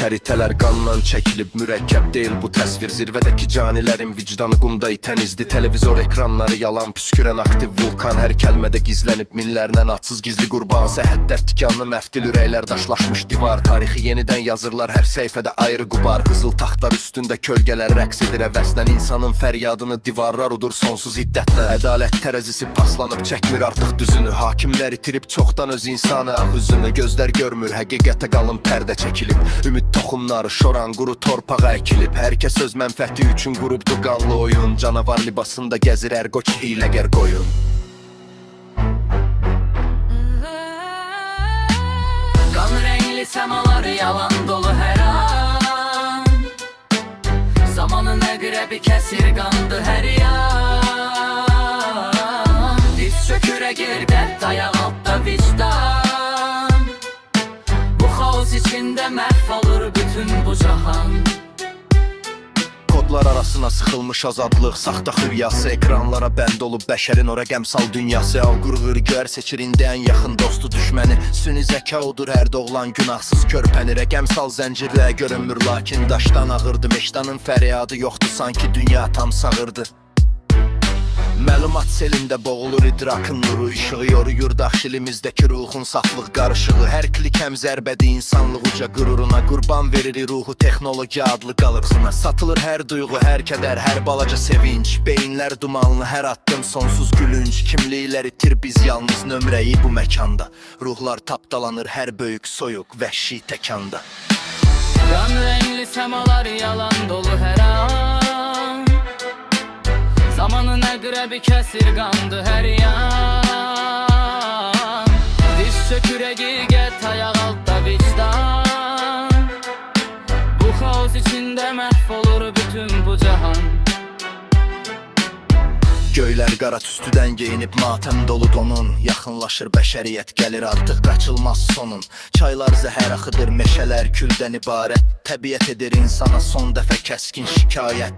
Xəritələr qanla çəkilib, mürəkkəb deyil bu təsvir. Zirvədəki canilərin vicdanı qumda itənizdi. Televizor ekranları yalan püskürən aktiv vulkan. Hər kəlmədə gizlənib minlərlə atsız gizli qurban. Səhhədlər tikanlı məftil, ürəklər daşlaşmış divar. Tarixi yenidən yazırlar hər səhifədə ayrı qubar. Qızıl taxtlar üstündə kölgələr rəqs edir əvəzdən. İnsanın fəryadını divarlar udur sonsuz hiddətlə. Ədalət tərəzisi paslanıb çəkmir artıq düzünü. Hakimlər itirib çoxdan öz insanı ağüzünü. Gözlər görmür, həqiqətə qalın pərdə çəkilib. Ümid toxumları şoran quru torpağa əkilib. Hər kəs öz mənfəti üçün qurubdu qanlı oyun. Canavar libasında gəzir hər qoç hiləgər qoyun. Qan rəngli səmalar yalan dolu hər an. Zamanın əqrəbi kəsir qandı hər yan. Diz çökür əgər dərd ayaq altda vicdan. Bu xaos içində məhv olur bütün bu cahan. Kodlar arasına sıxılmış azadlıq, saxta xüryası. Ekranlara bənd olub bəşərin o rəqəmsal dünyası. Avqurğur gör seçir indi ən yaxın dostu düşməni. Süni zəka odur hər doğulan günahsız körpəni. Rəqəmsal zəncirlə görünmür lakin daşdan ağırdı. Meşdanın fəryadı yoxdur, sanki dünya tam sağırdı. Məlumat selində boğulur idrakın nuru. İşığı yoruyur daxilimizdəki ruhun saflıq qarışığı. Hər klik həm zərbədir insanlıq uca qüruruna. Qurban verir ruhu texnologiya adlı qalıqsına. Satılır hər duyğu, hər kədər, hər balaca sevinç. Beyinlər dumanlı, hər addım sonsuz gülünc. Kimliklər itir biz yalnız nömrəyi bu məkanda. Ruhlar tapdalanır hər böyük soyuq vəhşi təkanda. Qan rəngli səmalar yalan dolu hər an. Zamanın əqrəbi kəsir qandı hər yan. Diz çökür həqiqət ayaq altda vicdan. Bu xaos içində məhv olur bütün bu cahan. Göylər qara tüstüdən geyinib matəm dolu donun. Yaxınlaşır bəşəriyyət, gəlir artıq qaçılmaz sonun. Çaylar zəhər axıdır, meşələr küldən ibarət. Təbiət edir insana son dəfə kəskin şikayət.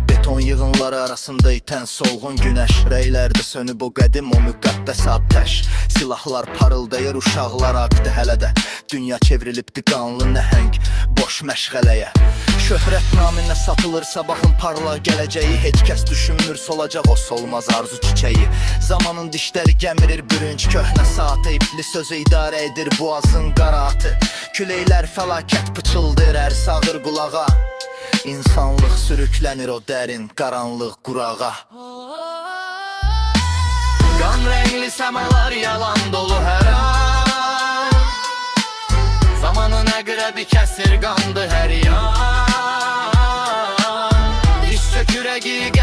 Beton yığınları arasında itən solğun günəş. Rəylərdə sönüb o qədim o müqəddəs atəş. Silahlar parıldayır, uşaqlar aqdı hələ də. Dünya çevrilibdi qanlı nəhəng boş məşğələyə. Şöhrət naminə satılırsa baxın parlaq gələcəyi. Heç kəs düşünmür solacaq o solmaz arzu çiçəyi. Zamanın dişləri gəmirir bürünc köhnə saatı. İpli sözü idarə edir boğazın qaraatı. Küləklər fəlakət pıçıldır hər sağır qulağa. İnsanlıq sürüklənir o dərin qaranlıq qurağa. Qan rəngli səmalar yalan dolu hər an. Zamanın əqrəbi kəsir qandı hər yan. Diz çökür həqiqət